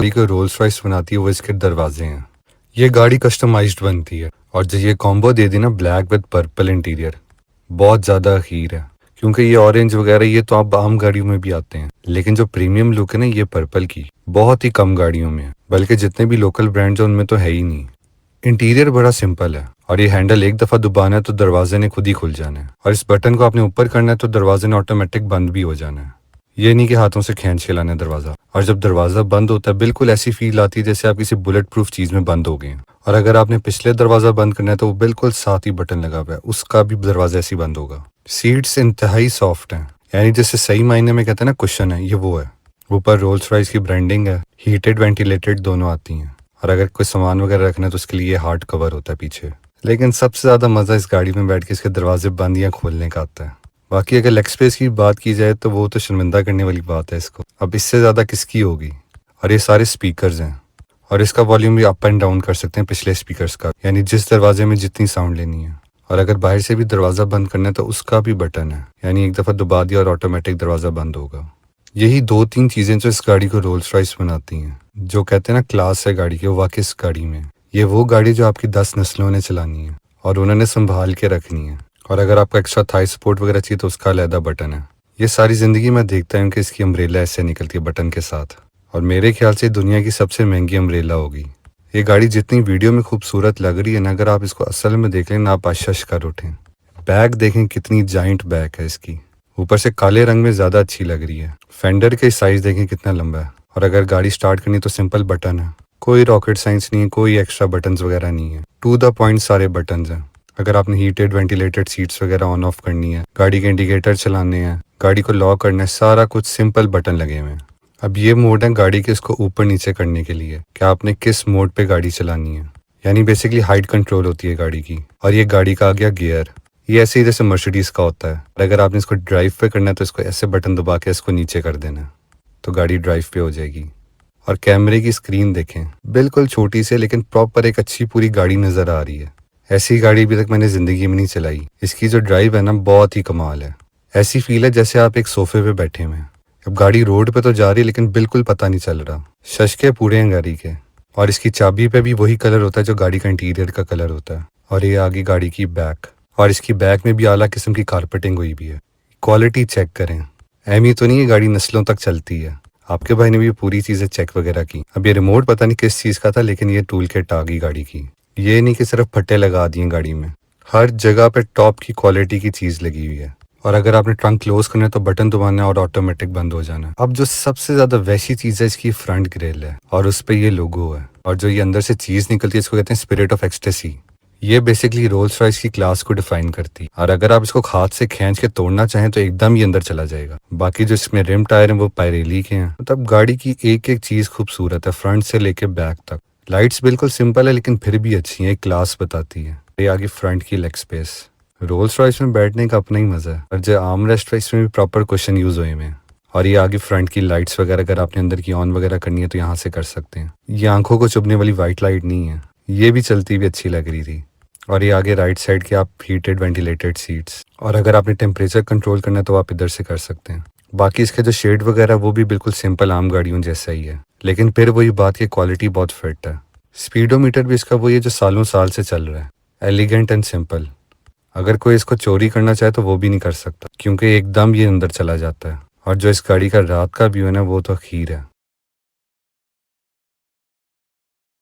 गाड़ी को Rolls Royce बनाती है वो इसके दरवाजे हैं। ये गाड़ी कस्टमाइज्ड बनती है और जो ये कॉम्बो दे दी ना ब्लैक विद पर्पल इंटीरियर, बहुत ज़्यादा अखीर है। क्योंकि ये ऑरेंज वगैरह ये तो आप आम गाड़ियों में भी आते हैं, लेकिन जो प्रीमियम लुक है ना ये पर्पल की बहुत ही कम गाड़ियों में है, बल्कि जितने भी लोकल ब्रांड्स हैं उनमें तो है ही नहीं। इंटीरियर बड़ा सिंपल है और ये हैंडल एक दफ़ा दबाना है तो दरवाजे ने खुद ही खुल जाना है, और इस बटन को आपने ऊपर करना है तो दरवाजे ने ऑटोमेटिक बंद भी हो जाना है। ये नहीं कि हाथों से खींच के लाना है दरवाज़ा। और जब दरवाज़ा बंद होता है बिल्कुल ऐसी फील आती है जैसे आप किसी बुलेट प्रूफ चीज़ में बंद हो गए हैं। और अगर आपने पिछले दरवाज़ा बंद करना है तो वो बिल्कुल साथ ही बटन लगा हुआ है, उसका भी दरवाज़ा ऐसे ही बंद होगा। सीट्स इंतहाई सॉफ्ट हैं, यानी जैसे सही मायने में कहते हैं ना कुशन है, ये वो है। ऊपर रोल्स रॉयस की ब्रांडिंग है, हीटेड वेंटिलेटेड दोनों आती हैं, और अगर कोई सामान वगैरह रखना है तो उसके लिए हार्ड कवर होता है पीछे। लेकिन सबसे ज़्यादा मज़ा इस गाड़ी में बैठ के इसके दरवाजे बंद या खोलने का आता है। बाकी अगर लेग स्पेस की बात की जाए तो वो तो शर्मिंदा करने वाली बात है इसको, अब इससे ज़्यादा किसकी होगी। और ये सारे स्पीकर्स हैं और इसका वॉल्यूम भी अप एंड डाउन कर सकते हैं पिछले स्पीकर्स का, यानी जिस दरवाजे में जितनी साउंड लेनी है। और अगर बाहर से भी दरवाज़ा बंद करना है तो उसका भी बटन है, यानी एक दफ़ा दबा दिया और ऑटोमेटिक दरवाज़ा बंद होगा। यही 2-3 चीज़ें जो इस गाड़ी को रोल्स रॉयस बनाती हैं, जो कहते हैं ना क्लास है गाड़ी की, वो वाकई इस गाड़ी में। ये वो गाड़ी जो आपकी 10 नस्लों ने चलानी है और उन्होंने संभाल के रखनी है। और अगर आपको एक्स्ट्रा थाई सपोर्ट वगैरह चाहिए तो उसका अलहदा बटन है। ये सारी ज़िंदगी मैं देखता हूँ कि इसकी अम्ब्रेला ऐसे निकलती है बटन के साथ, और मेरे ख्याल से दुनिया की सबसे महंगी अम्ब्रेला होगी। ये गाड़ी जितनी वीडियो में खूबसूरत लग रही है ना, अगर आप इसको असल में देख लें ना आप आश्चर्य कर उठें। बैक देखें कितनी जाइंट बैक है इसकी, ऊपर से काले रंग में ज़्यादा अच्छी लग रही है। फेंडर के साइज़ देखें कितना लंबा है, और अगर गाड़ी स्टार्ट करनी तो सिंपल बटन है, कोई रॉकेट साइंस नहीं है, कोई एक्स्ट्रा बटन्स वगैरह नहीं है, टू द पॉइंट सारे बटन्स हैं। अगर आपने हीटेड वेंटिलेटेड सीट्स वगैरह ऑन ऑफ करनी है, गाड़ी के इंडिकेटर चलाने हैं, गाड़ी को लॉक करना है, सारा कुछ सिंपल बटन लगे हुए हैं। अब ये मोड है गाड़ी के इसको ऊपर नीचे करने के लिए कि आपने किस मोड पे गाड़ी चलानी है, यानी बेसिकली हाइट कंट्रोल होती है गाड़ी की। और ये गाड़ी का आ गया गियर, ये ऐसे ही जैसे मर्सिडीज का होता है। और अगर आपने इसको ड्राइव पे करना है तो इसको ऐसे बटन दबा के इसको नीचे कर देना है तो गाड़ी ड्राइव पे हो जाएगी। और कैमरे की स्क्रीन देखें, बिल्कुल छोटी से लेकिन प्रॉपर एक अच्छी पूरी गाड़ी नजर आ रही है। ऐसी गाड़ी अभी तक मैंने जिंदगी में नहीं चलाई। इसकी जो ड्राइव है ना बहुत ही कमाल है, ऐसी फील है जैसे आप एक सोफे पे बैठे हुए हैं। अब गाड़ी रोड पे तो जा रही है लेकिन बिल्कुल पता नहीं चल रहा, शशके पूरे हैं गाड़ी के। और इसकी चाबी पे भी वही कलर होता है जो गाड़ी का इंटीरियर का कलर होता है। और ये आगे गाड़ी की बैक, और इसकी बैक में भी आला किस्म की कारपेटिंग हुई भी है। क्वालिटी चेक करें, एमी तो नहीं ये गाड़ी नस्लों तक चलती है। आपके भाई ने भी पूरी चीजें चेक वगैरह की। अब ये रिमोट पता नहीं किस चीज का था, लेकिन ये टूल किट आ गई गाड़ी की। ये नहीं कि सिर्फ फट्टे लगा दिए गाड़ी में, हर जगह पे टॉप की क्वालिटी की चीज लगी हुई है। और अगर आपने ट्रंक क्लोज करना है तो बटन दबाना है और ऑटोमेटिक बंद हो जाना है। अब जो सबसे ज्यादा वैसी चीज है इसकी फ्रंट ग्रिल है, और उस पर ये लोगो है, और जो ये अंदर से चीज निकलती है इसको कहते हैं स्पिरिट ऑफ एक्सटेसी। ये बेसिकली रोल्स रॉयस की क्लास को डिफाइन करती है। और अगर आप इसको हाथ से खींच के तोड़ना चाहें तो एकदम ही अंदर चला जाएगा। बाकी जो इसमें रिम टायर हैं वो पायरेली के हैं। मतलब गाड़ी की एक एक चीज खूबसूरत है, फ्रंट से लेके बैक तक। लाइट्स बिल्कुल सिंपल है लेकिन फिर भी अच्छी है, क्लास बताती है। ये आगे फ्रंट की लेग स्पेस, रोल्स रॉयस में बैठने का अपना ही मजा है। और जो आर्म रेस्ट है इसमें भी प्रॉपर कुशन यूज हुए हैं। और ये आगे फ्रंट की लाइट्स वगैरह अगर आपने अंदर की ऑन वगैरह करनी है तो यहाँ से कर सकते हैं। ये आंखों को चुभने वाली व्हाइट लाइट नहीं है, ये भी चलती हुई अच्छी लग रही थी। और ये आगे राइट साइड के आप हीटेड वेंटिलेटेड सीट्स, और अगर आपने टेम्परेचर कंट्रोल करना है तो आप इधर से कर सकते हैं। बाकी इसके जो शेड वगैरह वो भी बिल्कुल सिंपल आम गाड़ियों जैसा ही है, लेकिन फिर वही बात की क्वालिटी बहुत फिट है। स्पीडोमीटर भी इसका वही है जो सालों साल से चल रहा है, एलिगेंट एंड सिंपल। अगर कोई इसको चोरी करना चाहे तो वो भी नहीं कर सकता, क्योंकि एकदम ये अंदर चला जाता है। और जो इस गाड़ी का रात का व्यू है ना वो तो अखीर है।